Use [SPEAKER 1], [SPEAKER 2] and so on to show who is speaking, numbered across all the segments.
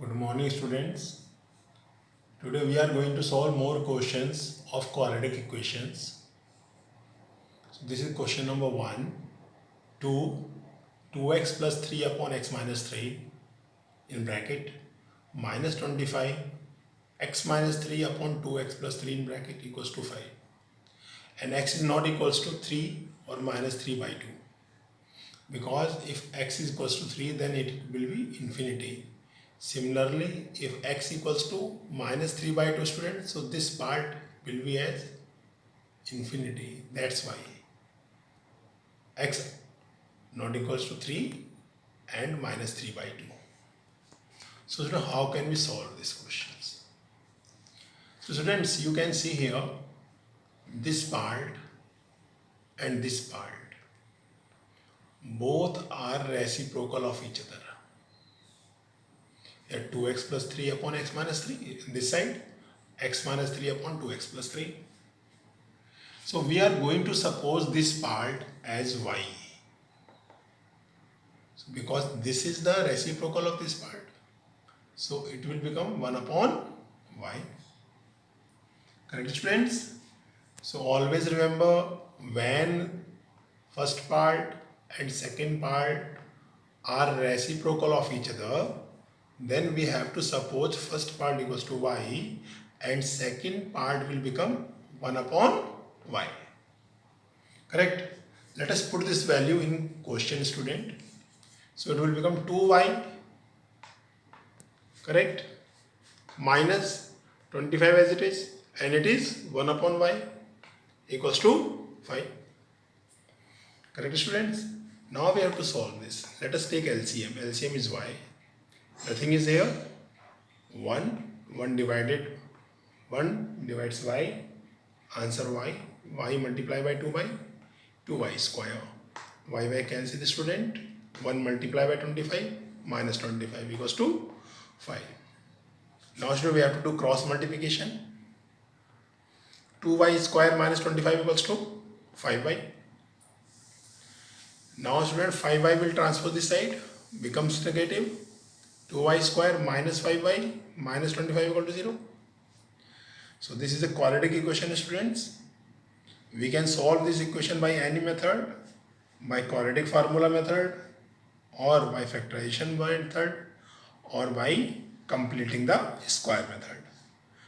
[SPEAKER 1] Good morning, students. Today we are going to solve more questions of quadratic equations. So this is question number 1. 2, 2x plus 3 upon x minus 3 in bracket minus 25 x minus 3 upon 2x plus 3 in bracket equals to 5. And x is not equals to 3 or minus 3 by 2. Because if x is equals to 3, then it will be infinity. Similarly, if x equals to minus 3 by 2, students, so this part will be as infinity. That's why x not equals to 3 and minus 3 by 2. So how can we solve these questions? So students, you can see here this part and this part. Both are reciprocal of each other. Here 2x plus 3 upon x minus 3. In this side, x minus 3 upon 2x plus 3. So we are going to suppose this part as y. So because this is the reciprocal of this part, so it will become 1 upon y. Correct, students? So always remember, when first part and second part are reciprocal of each other, then we have to suppose first part equals to y and second part will become 1 upon y. Correct? Let us put this value in question, student. So it will become 2y, correct, minus 25 as it is, and it is 1 upon y equals to 5. Correct, students? Now we have to solve this. Let us take LCM. LCM is y. Nothing is here. 1 divides y. Answer y. Y multiplied by 2y square. Y cancel the student. 1 multiplied by 25 minus 25 equals to 5. Now student, we have to do cross multiplication. 2y square minus 25 equals to 5y. Now student, 5y will transfer this side, becomes negative. 2y square minus 5y minus 25 equal to 0. So this is a quadratic equation, students. We can solve this equation by any method, by quadratic formula method, or by factorization method, or by completing the square method.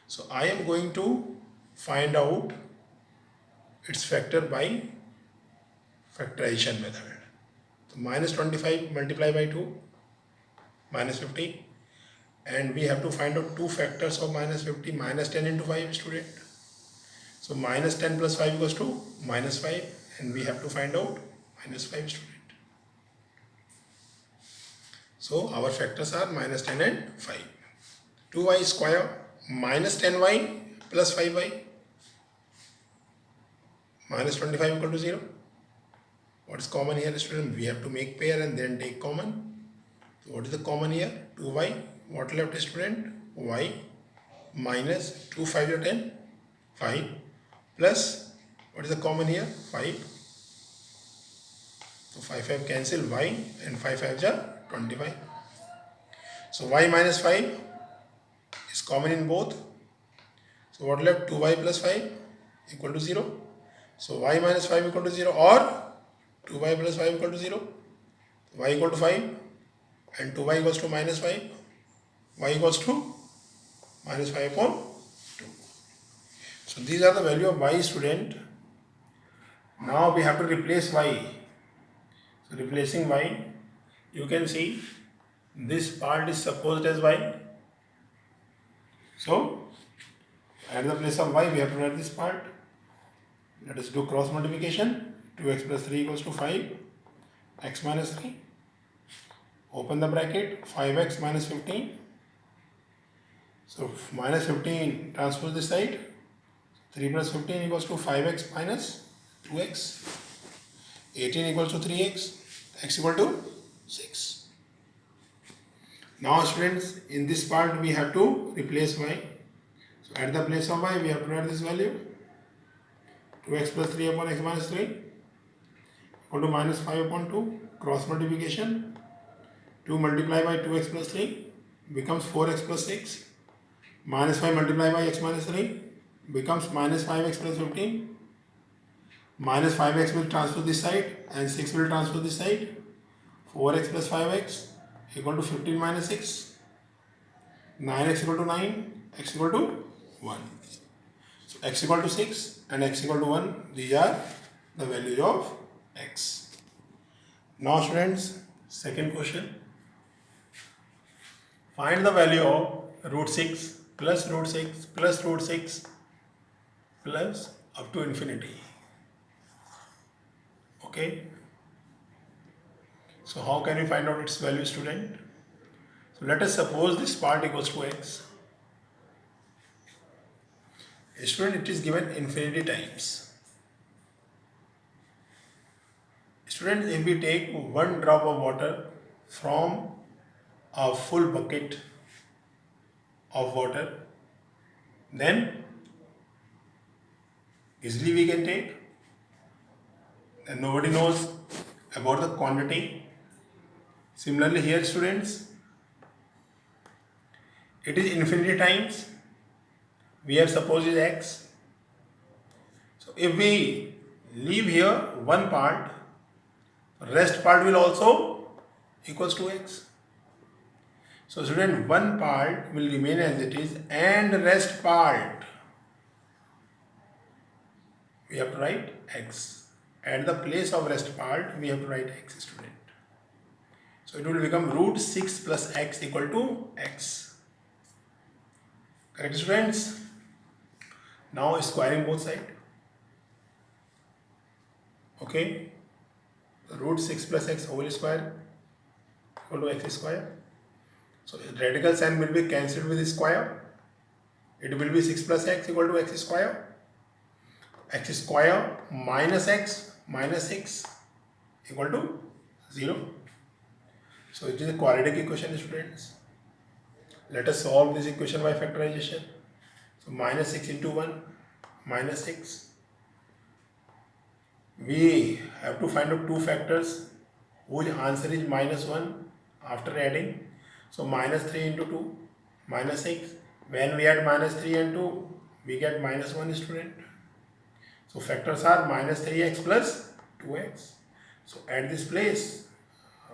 [SPEAKER 1] So I am going to find out its factor by factorization method. So minus 25 multiplied by 2, minus 50, and we have to find out two factors of minus 50, minus 10 into 5, student. So minus 10 plus 5 equals to minus 5, and we have to find out minus 5, student. So our factors are minus 10 and 5. 2y square minus 10y plus 5y minus 25 equal to 0. What is common here, student? We have to make pair and then take common. So what is the common here? 2y. What left, student? Y minus 2 5 are 10, 5 plus what is the common here? 5. So 5 cancel, y and 5 are 25. So y minus 5 is common in both. So what left? 2y plus 5 equal to 0. So y minus 5 equal to 0, or 2y plus 5 equal to 0. Y equal to 5 and 2y equals to minus 5. Y equals to minus 5 upon 2. So these are the value of y, student. Now we have to replace y. So replacing y, you can see this part is supposed as y. So at the place of y, we have to write this part. Let us do cross multiplication. 2x plus 3 equals to 5. X minus 3. Open the bracket. 5x minus 15. So minus 15 transpose this side. 3 plus 15 equals to 5x minus 2x. 18 equals to 3x. X equal to 6. Now students, in this part we have to replace y. So at the place of y, we have to write this value. 2x plus 3 upon x minus 3 equal to minus 5 upon 2. Cross multiplication. 2 multiplied by 2x plus 3 becomes 4x plus 6. Minus 5 multiplied by x minus 3 becomes minus 5x plus 15. Minus 5x will transfer this side and 6 will transfer this side. 4x plus 5x equal to 15 minus 6. 9x equal to 9. X equal to 1. So x equal to 6 and x equal to 1. These are the values of x. Now students, second question. Find the value of root 6 plus root 6 plus root 6 plus up to infinity. Okay. So how can we find out its value, student? So let us suppose this part equals to x. Student, it is given infinity times. Student, if we take one drop of water from a full bucket of water, then easily we can take, and nobody knows about the quantity. Similarly here, students, it is infinity times. We have supposed is x. So if we leave here one part, rest part will also equals to x. So student, one part will remain as it is and rest part we have to write x. At the place of rest part we have to write x, student. So it will become root 6 plus x equal to x. Correct, students? Now squaring both sides. Okay. Root 6 plus x whole square equal to x square. So radical sign will be cancelled with square. It will be 6 plus x equal to x square. X square minus x minus 6 equal to 0. So it is a quadratic equation, students. Let us solve this equation by factorization. So minus 6 into 1 minus 6. We have to find out two factors whose answer is minus 1 after adding. So minus 3 into 2 minus 6. When we add minus 3 and 2, we get minus 1, student. So factors are minus 3x plus 2x. So at this place,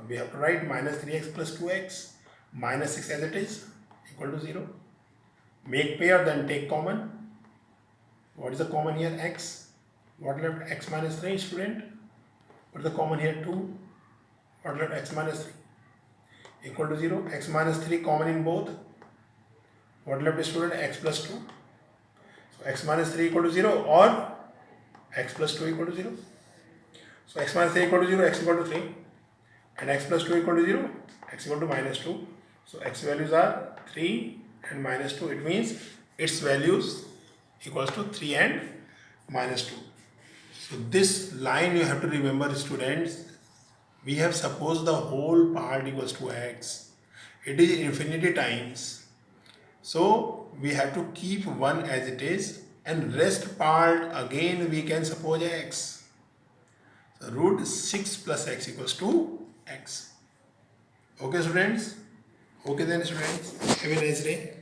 [SPEAKER 1] we have to write minus 3x plus 2x minus 6 as it is equal to 0. Make pair, then take common. What is the common here? X. What left? X minus 3, student. What is the common here? 2. What left? X minus 3 equal to 0. X minus 3 common in both. What left, student? X plus 2. So x minus 3 equal to 0 or x plus 2 equal to 0. So x minus 3 equal to 0, x equal to 3. And x plus 2 equal to 0, x equal to minus 2. So x values are 3 and minus 2. It means its values equals to 3 and minus 2. So this line you have to remember, students. We have supposed the whole part equals to x. It is infinity times. So we have to keep 1 as it is and rest part again we can suppose x. So root 6 plus x equals to x. Okay, students? Okay then, students. Have a nice day.